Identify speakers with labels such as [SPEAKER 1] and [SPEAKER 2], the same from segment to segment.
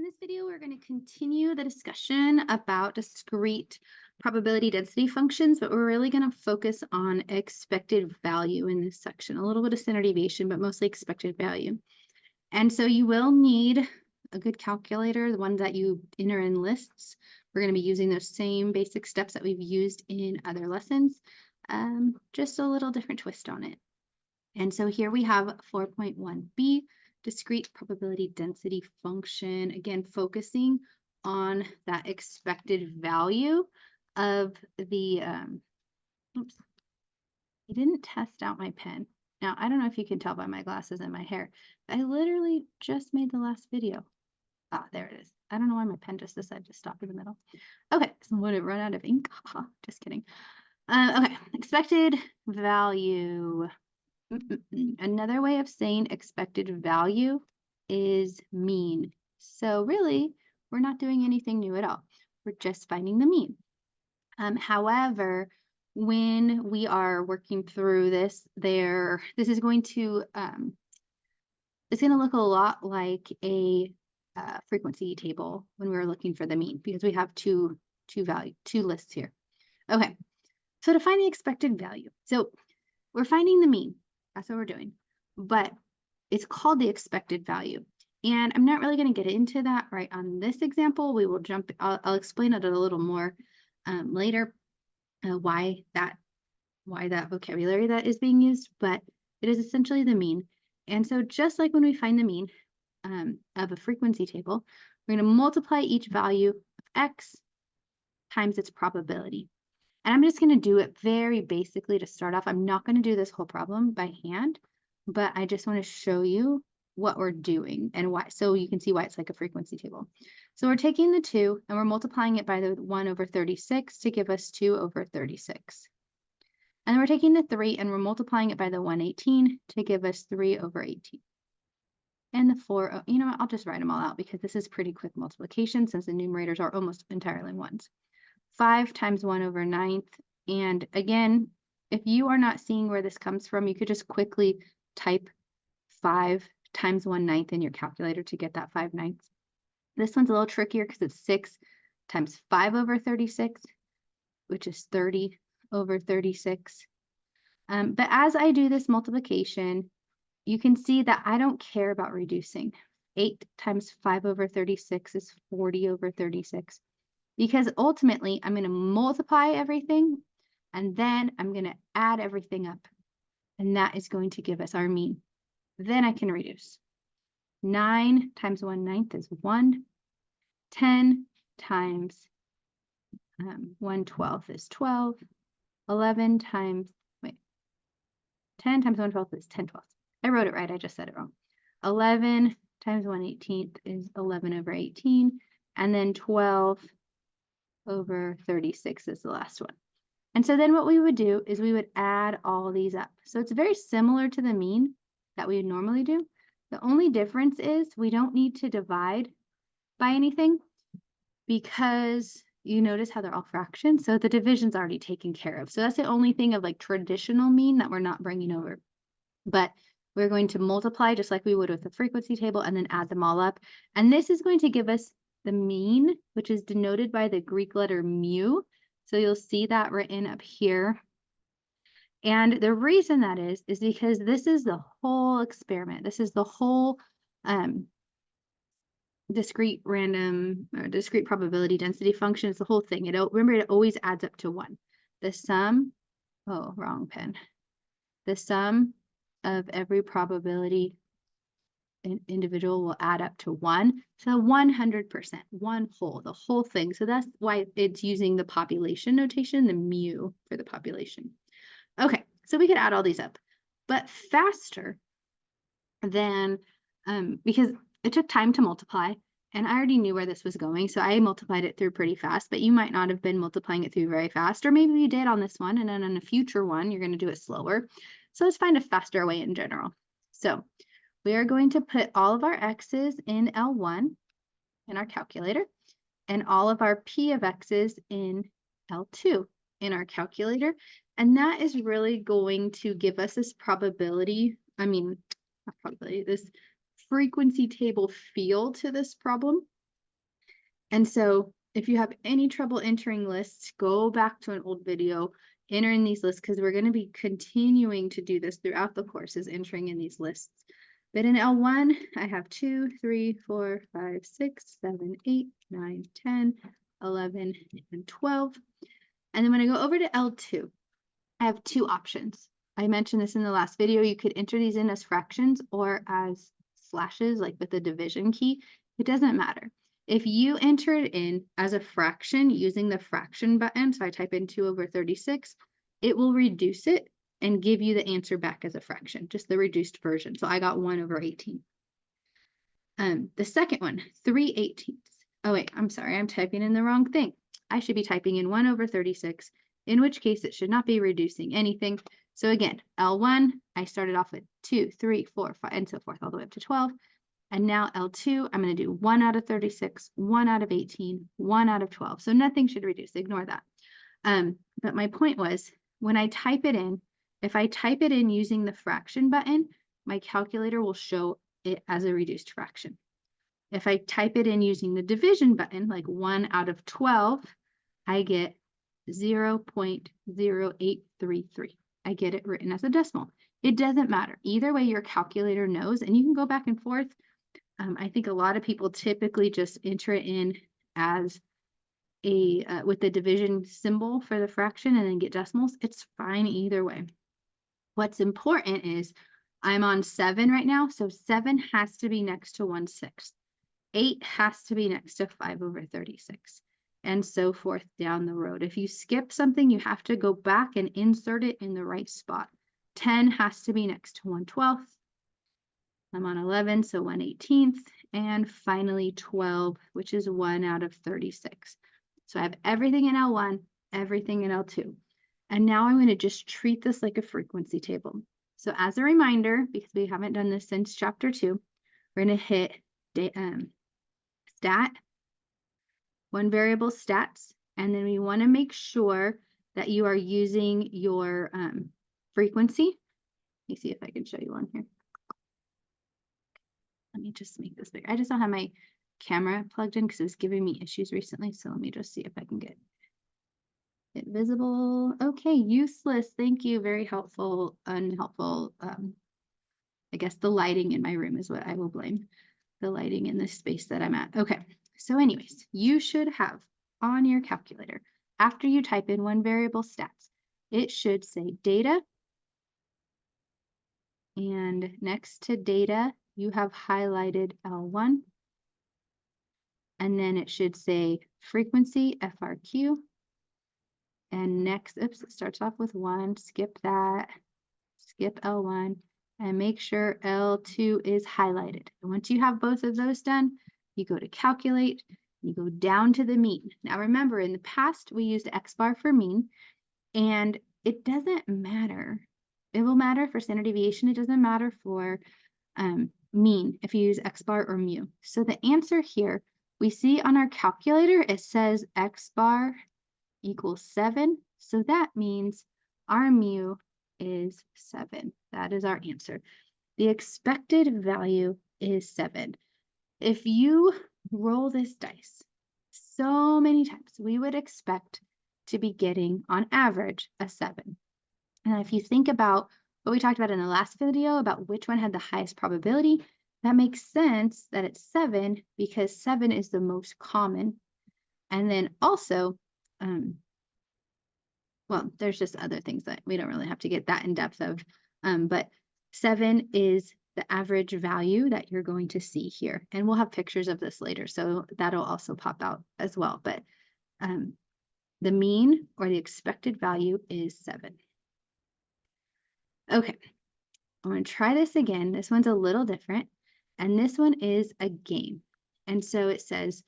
[SPEAKER 1] this video, we're going to continue the discussion about discrete probability density functions, but we're really going to focus on expected value in this section. A little bit of standard deviation, but mostly expected value. And so you will need a good calculator, the one that you enter in lists. We're going to be using those same basic steps that we've used in other lessons, just a little different twist on it. And so here we have 4.1b, discrete probability density function, again, focusing on that expected value of the, oops, I didn't test out my pen. Now, I don't know if you can tell by my glasses and my hair. I literally just made the last video. Ah, there it is. I don't know why my pen just decided to stop in the middle. Okay, so would it run out of ink? Just kidding. Okay, expected value. Another way of saying expected value is mean. So really, we're not doing anything new at all. We're just finding the mean. However, when we are working through this, this is going to it's going to look a lot like a frequency table when we're looking for the mean, because we have two lists here. Okay, so to find the expected value, so we're finding the mean. That's what we're doing, but it's called the expected value. And I'm not really going to get into that right on this example. We will jump, I'll explain it a little more later, why that vocabulary that is being used, but it is essentially the mean. And so just like when we find the mean of a frequency table, we're going to multiply each value of x times its probability. And I'm just going to do it very basically to start off. I'm not going to do this whole problem by hand, but I just want to show you what we're doing and why, so you can see why it's like a frequency table. So we're taking the 2 and we're multiplying it by the 1 over 36 to give us 2 over 36. And then we're taking the 3 and we're multiplying it by the 118 to give us 3 over 18. And the 4, you know what, I'll just write them all out because this is pretty quick multiplication since the numerators are almost entirely ones. 5 times 1 over 9th. And again, if you are not seeing where this comes from, you could just quickly type 5 times 1/9 in your calculator to get that 5/9. This one's a little trickier because it's 6 times 5 over 36, which is 30 over 36. But as I do this multiplication, you can see that I don't care about reducing. 8 times 5 over 36 is 40 over 36. Because ultimately, I'm going to multiply everything, and then I'm going to add everything up. And that is going to give us our mean. Then I can reduce. 9 times 1/9 is 1. 10 times 1/12 is 12. 11 times, 10 times 1/12 is 10/12. I wrote it right, I just said it wrong. 11 times 1/18 is 11 over 18. And then 12 over 36 is the last one. And so then what we would do is we would add all these up. So it's very similar to the mean that we would normally do. The only difference is we don't need to divide by anything because you notice how they're all fractions. So the division's already taken care of. So that's the only thing of like traditional mean that we're not bringing over. But we're going to multiply just like we would with the frequency table and then add them all up. And this is going to give us the mean, which is denoted by the Greek letter mu. So you'll see that written up here. And the reason that is because this is the whole experiment. This is the whole discrete random or discrete probability density function. It's the whole thing. Remember, it always adds up to 1. The sum, oh, wrong pen. The sum of every probability individual will add up to 1. So 100%, one whole, the whole thing. So that's why it's using the population notation, the mu for the population. Okay, so we could add all these up, but faster than, because it took time to multiply and I already knew where this was going. So I multiplied it through pretty fast, but you might not have been multiplying it through very fast, or maybe you did on this one. And then on a future one, you're going to do it slower. So let's find a faster way in general. So we are going to put all of our x's in L1 in our calculator and all of our p of x's in L2 in our calculator. And that is really going to give us this probability, this frequency table feel to this problem. And so if you have any trouble entering lists, go back to an old video, enter in these lists, because we're going to be continuing to do this throughout the courses, entering in these lists. But in L1, I have 2, 3, 4, 5, 6, 7, 8, 9, 10, 11, and 12. And then when I go over to L2, I have two options. I mentioned this in the last video. You could enter these in as fractions or as slashes, like with the division key. It doesn't matter. If you enter it in as a fraction using the fraction button, so I type in 2/36, it will reduce it and give you the answer back as a fraction, just the reduced version. So I got 1/18. The second one, 3/18. Oh wait, I'm sorry, I'm typing in the wrong thing. I should be typing in 1/36, in which case it should not be reducing anything. So again, L1, I started off with 2, 3, 4, 5, and so forth, all the way up to 12. And now L2, I'm going to do 1/36, 1/18, 1/12. So nothing should reduce, ignore that. But my point was, when I type it in, if I type it in using the fraction button, my calculator will show it as a reduced fraction. If I type it in using the division button, like 1/12, I get 0.0833. I get it written as a decimal. It doesn't matter. Either way, your calculator knows, and you can go back and forth. I think a lot of people typically just enter it in as a with the division symbol for the fraction and then get decimals. It's fine either way. What's important is I'm on 7 right now, so 7 has to be next to 1/6. 8 has to be next to 5/36, and so forth down the road. If you skip something, you have to go back and insert it in the right spot. 10 has to be next to 1/12. I'm on 11, so 1/18, and finally 12, which is 1/36. So I have everything in L1, everything in L2. And now I'm going to just treat this like a frequency table. So as a reminder, because we haven't done this since chapter 2, we're going to hit stat, one variable stats, and then we want to make sure that you are using your frequency. Let me see if I can show you one here. Let me just make this bigger. I just don't have my camera plugged in because it's giving me issues recently. So let me just see if I can get it visible. Okay, useless. Thank you. Very helpful, unhelpful. I guess the lighting in my room is what I will blame. The lighting in this space that I'm at. Okay, so anyways, you should have on your calculator, after you type in one variable stats, it should say data. And next to data, you have highlighted L1. And then it should say frequency, FRQ. And next, oops, it starts off with 1, skip that, skip L1, and make sure L2 is highlighted. And once you have both of those done, you go to calculate, you go down to the mean. Now remember, in the past, we used X bar for mean, and it doesn't matter. It will matter for standard deviation. It doesn't matter for mean if you use X bar or mu. So the answer here, we see on our calculator, it says X bar equals 7. So that means our mu is 7. That is our answer. The expected value is 7. If you roll this dice so many times, we would expect to be getting on average a 7. And if you think about what we talked about in the last video about which one had the highest probability, that makes sense that it's 7 because 7 is the most common. And then also, well, there's just other things that we don't really have to get that in depth of, but 7 is the average value that you're going to see here. And we'll have pictures of this later, so that'll also pop out as well. But the mean or the expected value is 7. Okay, I'm going to try this again. This one's a little different, and this one is a game. And so it says,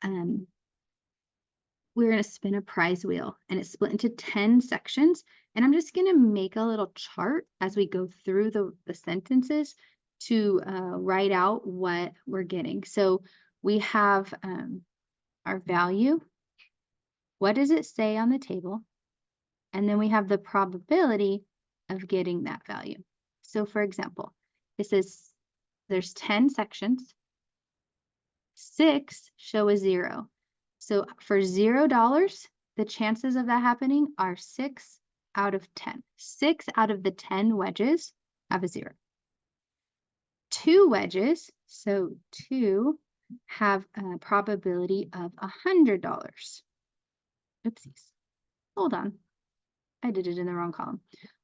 [SPEAKER 1] we're going to spin a prize wheel, and it's split into 10 sections. And I'm just going to make a little chart as we go through the sentences to write out what we're getting. So we have our value. What does it say on the table? And then we have the probability of getting that value. So for example, it says there's 10 sections. 6 show a 0. So for $0, the chances of that happening are 6 out of 10. 6 out of the 10 wedges have a 0. 2 wedges, so 2 have a probability of $100. Oopsies. Hold on. I did it in the wrong column.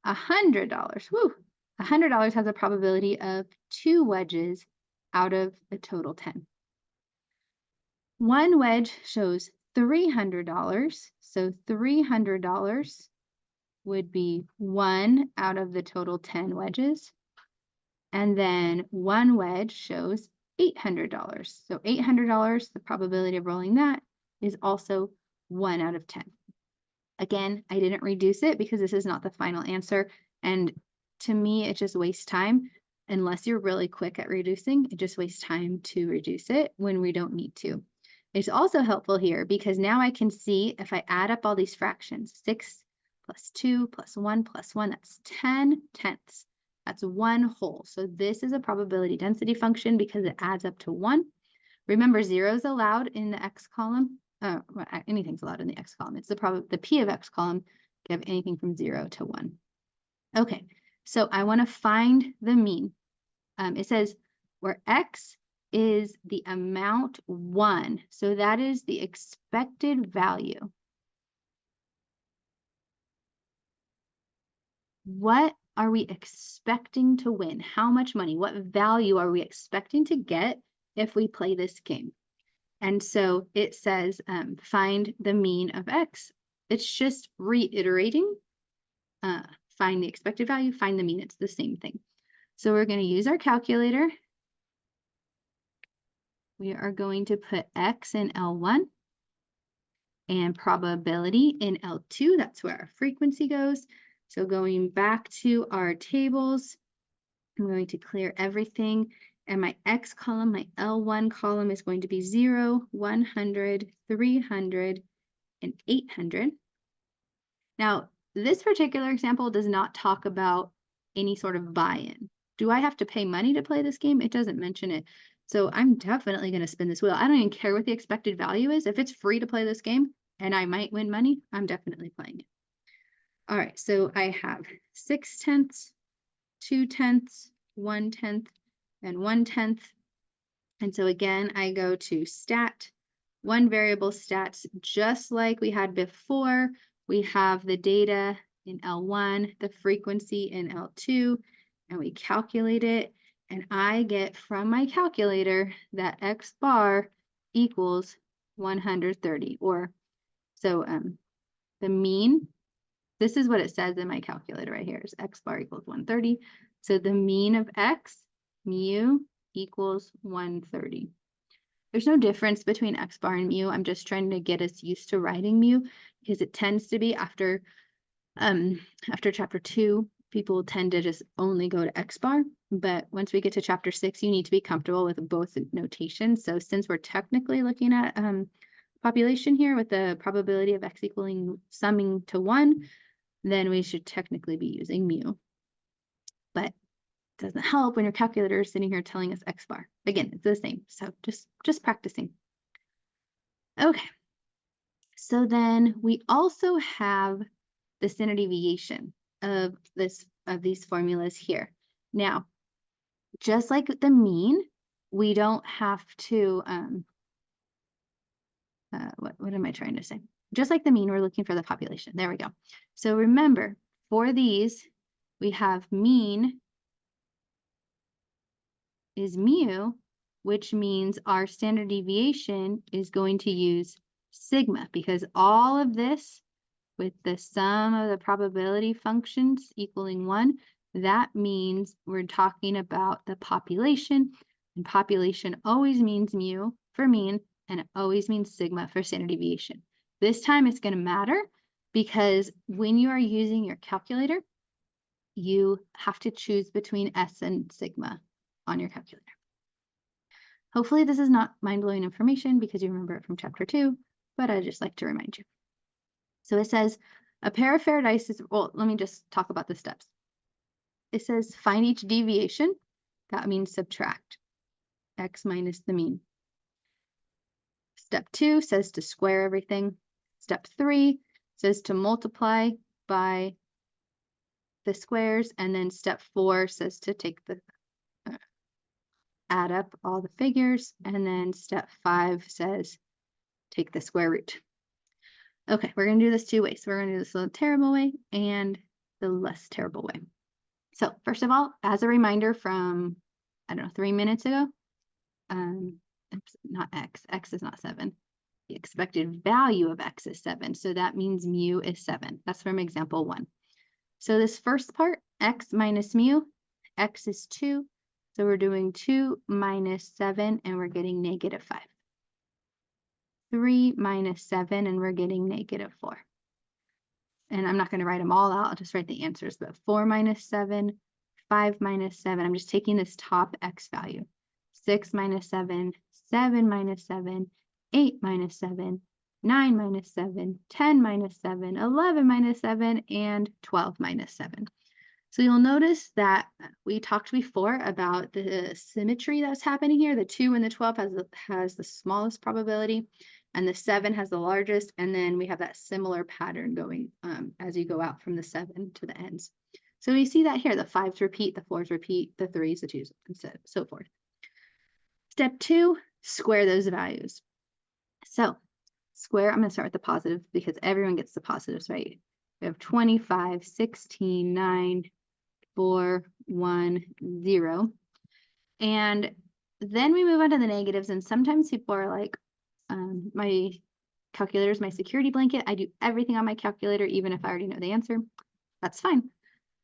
[SPEAKER 1] $100. Woo! $100 has a probability of 2 wedges out of the total 10. 1 wedge shows $300. So $300 would be 1 out of the total 10 wedges. And then 1 wedge shows $800. So $800, the probability of rolling that is also 1 out of 10. Again, I didn't reduce it because this is not the final answer. And to me, it just wastes time. Unless you're really quick at reducing, it just wastes time to reduce it when we don't need to. It's also helpful here because now I can see if I add up all these fractions, 6 plus 2 plus 1 plus 1, that's 10 tenths. That's 1 whole. So this is a probability density function because it adds up to 1. Remember, 0 is allowed in the x column. Well, anything's allowed in the x column. It's the p of x column. You have anything from 0 to 1. Okay, so I want to find the mean. It says where x is the amount 1. So that is the expected value. What are we expecting to win? How much money? What value are we expecting to get if we play this game? And so it says find the mean of x. It's just reiterating, find the expected value, find the mean. It's the same thing. So we're going to use our calculator. We are going to put x in L1 and probability in L2. That's where our frequency goes. So going back to our tables, I'm going to clear everything. And my x column, my L1 column is going to be 0, 100, 300, and 800. Now, this particular example does not talk about any sort of buy-in. Do I have to pay money to play this game? It doesn't mention it. So I'm definitely going to spin this wheel. I don't even care what the expected value is. If it's free to play this game and I might win money, I'm definitely playing it. All right, so I have 6 tenths, 2 tenths, 1 tenth, and 1 tenth. And so again, I go to stat, one variable stats, just like we had before. We have the data in L1, the frequency in L2, and we calculate it. And I get from my calculator that x bar equals 130. Or so the mean, this is what it says in my calculator right here, is x bar equals 130. So the mean of x, mu, equals 130. There's no difference between x bar and mu. I'm just trying to get us used to writing mu because it tends to be after chapter 2, people tend to just only go to x bar. But once we get to chapter 6, you need to be comfortable with both notations. So since we're technically looking at population here with the probability of x equaling summing to 1, then we should technically be using mu. But it doesn't help when your calculator is sitting here telling us x bar. Again, it's the same. So just practicing. Okay. So then we also have the standard deviation of these formulas here. Now, just like the mean, we don't have to, what am I trying to say? Just like the mean, we're looking for the population. There we go. So remember, for these, we have mean is mu, which means our standard deviation is going to use sigma, because all of this with the sum of the probability functions equaling 1, that means we're talking about the population, and population always means mu for mean, and it always means sigma for standard deviation. This time it's going to matter because when you are using your calculator, you have to choose between S and sigma on your calculator. Hopefully this is not mind-blowing information because you remember it from chapter 2, but I just like to remind you. So it says a pair of Faraday's, well, let me just talk about the steps. It says find each deviation. That means subtract x minus the mean. Step 2 says to square everything. Step 3 says to multiply by the squares. And then step 4 says to take the add up all the figures. And then step 5 says take the square root. Okay, we're going to do this 2 ways. We're going to do this the terrible way and the less terrible way. So first of all, as a reminder from, I don't know, 3 minutes ago, not x is not 7. The expected value of x is 7. So that means mu is 7. That's from example 1. So this first part, x minus mu, x is 2. So we're doing 2 minus 7 and we're getting negative 5. 3 minus 7 and we're getting negative 4. And I'm not going to write them all out. I'll just write the answers. But 4 minus 7, 5 minus 7. I'm just taking this top x value. 6 minus 7, 7 minus 7, 8 minus 7, 9 minus 7, 10 minus 7, 11 minus 7, and 12 minus 7. So you'll notice that we talked before about the symmetry that's happening here. The 2 and the 12 has the smallest probability, and the 7 has the largest, and then we have that similar pattern going as you go out from the 7 to the ends. So we see that here, the 5s repeat, the 4s repeat, the 3s, the 2s, and so forth. Step 2, square those values. So square, I'm going to start with the positive because everyone gets the positives, right? We have 25, 16, 9, 4, 1, 0. And then we move on to the negatives. And sometimes people are like, my calculator is my security blanket. I do everything on my calculator, even if I already know the answer. That's fine.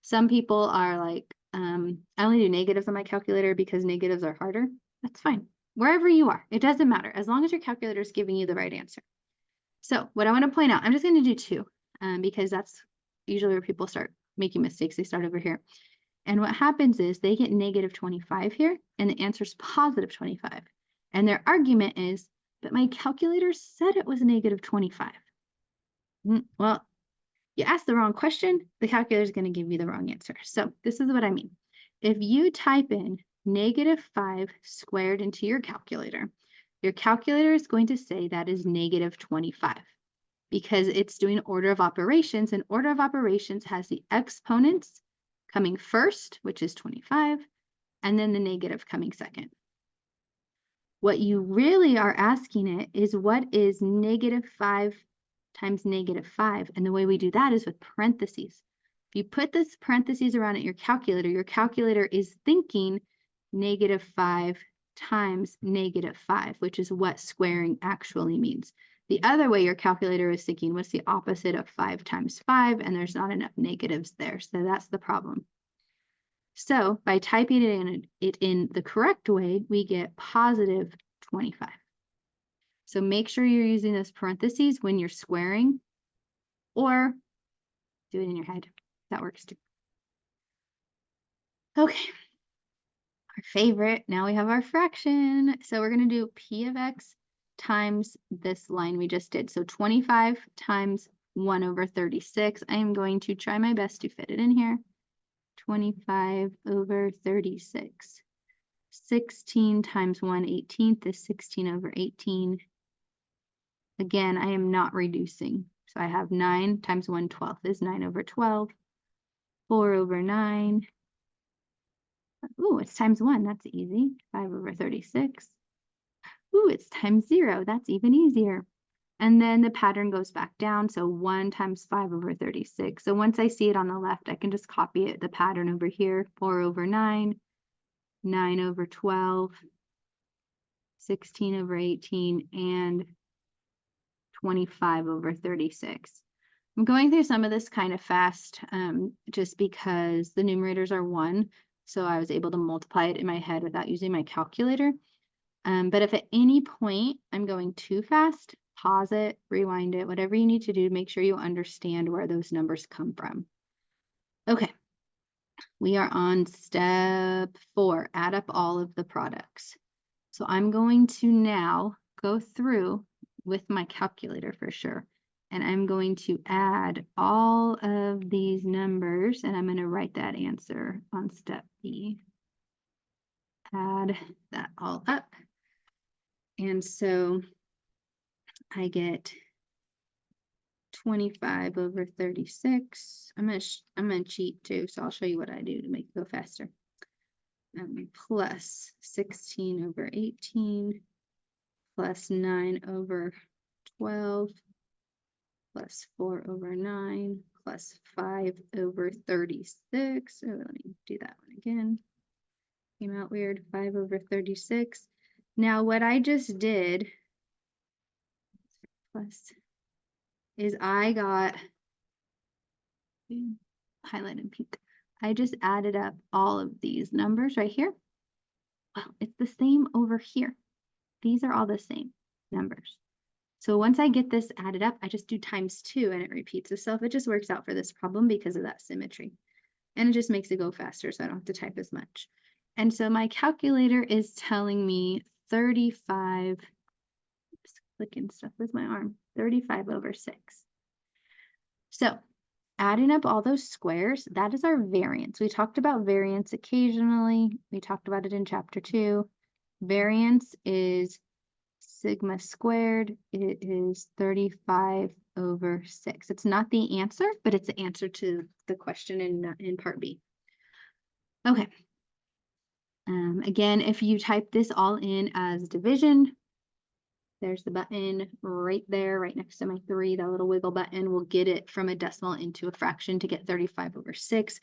[SPEAKER 1] Some people are like, I only do negatives on my calculator because negatives are harder. That's fine. Wherever you are, it doesn't matter as long as your calculator is giving you the right answer. So what I want to point out, I'm just going to do 2 because that's usually where people start making mistakes. They start over here. And what happens is they get negative 25 here and the answer is positive 25. And their argument is, but my calculator said it was negative 25. Well, you asked the wrong question, the calculator is going to give you the wrong answer. So this is what I mean. If you type in negative 5 squared into your calculator is going to say that is negative 25 because it's doing order of operations, and order of operations has the exponents coming first, which is 25, and then the negative coming second. What you really are asking it is what is negative 5 times negative 5? And the way we do that is with parentheses. If you put this parentheses around at your calculator is thinking negative 5 times negative 5, which is what squaring actually means. The other way your calculator is thinking, what's the opposite of 5 times 5? And there's not enough negatives there. So that's the problem. So by typing it in the correct way, we get positive 25. So make sure you're using those parentheses when you're squaring, or do it in your head. That works too. Okay. Our favorite, now we have our fraction. So we're going to do P of X times this line we just did. So 25 times 1 over 36. I am going to try my best to fit it in here. 25 over 36. 16 times 1/18 is 16 over 18. Again, I am not reducing. So I have 9 times 1/12 is 9 over 12. 4 over 9. Ooh, it's times 1. That's easy. 5 over 36. Ooh, it's times 0. That's even easier. And then the pattern goes back down. So 1 times 5 over 36. So once I see it on the left, I can just copy it, the pattern over here. 4 over 9. 9 over 12. 16 over 18. And 25 over 36. I'm going through some of this kind of fast just because the numerators are 1. So I was able to multiply it in my head without using my calculator. But if at any point I'm going too fast, pause it, rewind it, whatever you need to do to make sure you understand where those numbers come from. Okay, we are on step 4, add up all of the products. So I'm going to now go through with my calculator for sure. And I'm going to add all of these numbers, and I'm going to write that answer on step B. Add that all up. And so I get 25 over 36. I'm gonna cheat too, so I'll show you what I do to make it go faster. Plus 16 over 18, plus 9 over 12, plus 4 over 9, plus 5 over 36. Oh, let me do that one again. Came out weird. 5 over 36. Now what I just did plus is I got highlight in pink. I just added up all of these numbers right here. Well, it's the same over here. These are all the same numbers. So once I get this added up, I just do times 2 and it repeats itself. It just works out for this problem because of that symmetry. And it just makes it go faster so I don't have to type as much. And so my calculator is telling me 35, oops, clicking stuff with my arm, 35 over 6. So adding up all those squares, that is our variance. We talked about variance occasionally. We talked about it in chapter 2. Variance is sigma squared. It is 35 over 6. It's not the answer, but it's the answer to the question in part B. Okay. Again, if you type this all in as division, there's the button right there, right next to my 3, that little wiggle button will get it from a decimal into a fraction to get 35 over 6.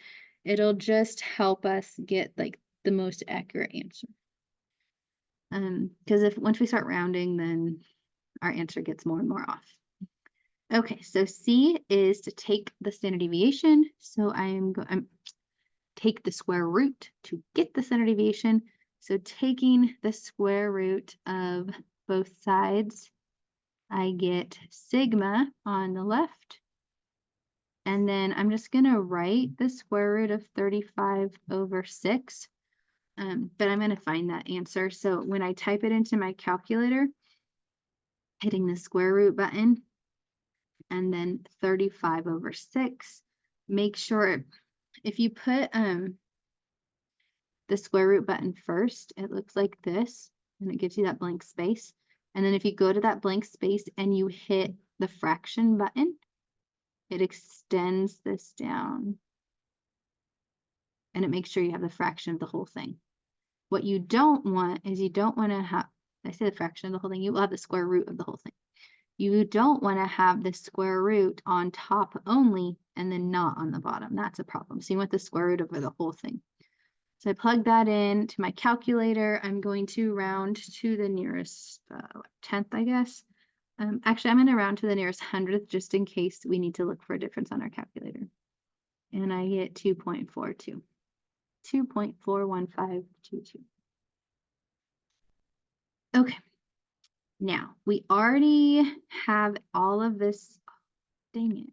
[SPEAKER 1] It'll just help us get like the most accurate answer. Because if once we start rounding, then our answer gets more and more off. Okay, so C is to take the standard deviation. So I'm take the square root to get the standard deviation. So taking the square root of both sides, I get sigma on the left. And then I'm just going to write the square root of 35 over 6. But I'm going to find that answer. So when I type it into my calculator, hitting the square root button, and then 35 over 6, make sure if you put the square root button first, it looks like this, and it gives you that blank space. And then if you go to that blank space and you hit the fraction button, it extends this down. And it makes sure you have the fraction of the whole thing. What you don't want is you don't want to have, I say the fraction of the whole thing, you will have the square root of the whole thing. You don't want to have the square root on top only and then not on the bottom. That's a problem. So you want the square root over the whole thing. So I plug that in to my calculator. I'm going to round to the nearest 10th, I guess. Actually, I'm going to round to the nearest 100th just in case we need to look for a difference on our calculator. And I get 2.42. 2.41522. Okay. Now, we already have all of this. Dang it.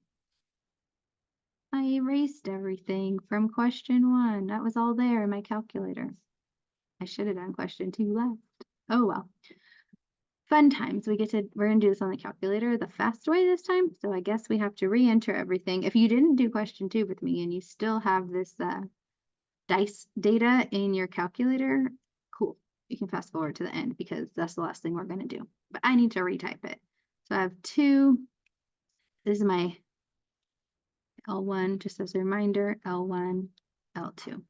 [SPEAKER 1] I erased everything from question 1. That was all there in my calculator. I should have done question 2 last. Oh, well. Fun times. We're going to do this on the calculator the fast way this time. So I guess we have to re-enter everything. If you didn't do question 2 with me and you still have this dice data in your calculator, cool. You can fast forward to the end because that's the last thing we're going to do. But I need to retype it. So I have 2. This is my L1, just as a reminder, L1, L2.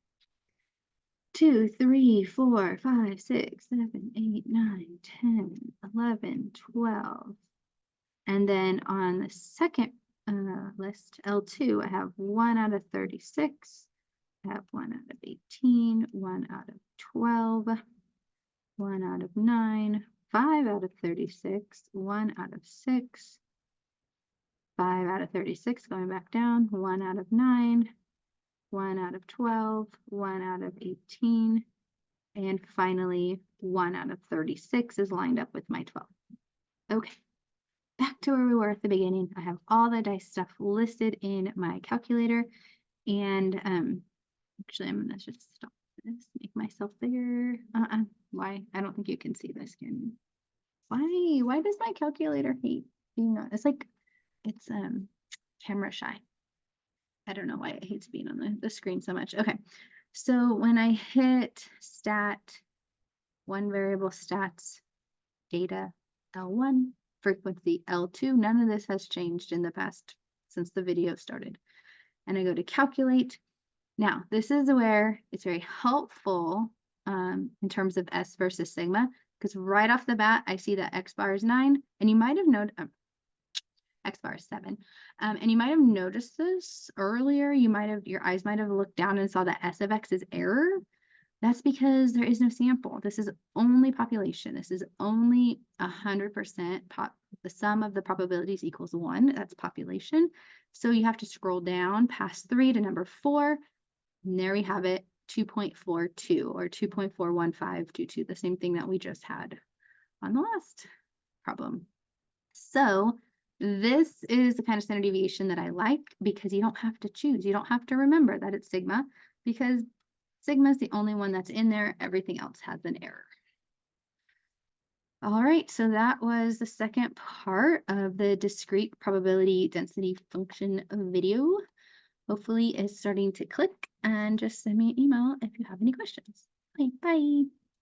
[SPEAKER 1] 2, 3, 4, 5, 6, 7, 8, 9, 10, 11, 12. And then on the second list, L2, I have 1 out of 36. I have 1 out of 18, 1 out of 12, 1 out of 9, 5 out of 36, 1 out of 6, 5 out of 36, going back down, 1 out of 9, 1 out of 12, 1 out of 18, and finally 1 out of 36 is lined up with my 12. Okay, back to where we were at the beginning. I have all the dice stuff listed in my calculator, and actually I'm gonna just stop this, make myself bigger. Why? I don't think you can see this, can you? Why does my calculator hate being on? It's like it's camera shy. I don't know why it hates being on the screen so much. Okay, so when I hit stat, one variable stats data L1, frequency L2. None of this has changed in the past since the video started. And I go to calculate. Now, this is where it's very helpful in terms of S versus sigma, because right off the bat, I see that X bar is 9, and you might have noted, X bar is 7. And you might have noticed this earlier. Your eyes might have looked down and saw that S of X is error. That's because there is no sample. This is only population. This is only 100% the sum of the probabilities equals 1. That's population. So you have to scroll down past 3 to number 4. And there we have it, 2.42 or 2.415 due to the same thing that we just had on the last problem. So this is the kind of standard deviation that I like, because you don't have to choose. You don't have to remember that it's sigma, because sigma is the only one that's in there. Everything else has an error. All right, so that was the second part of the discrete probability density function video. Hopefully it's starting to click, and just send me an email if you have any questions. Okay, bye.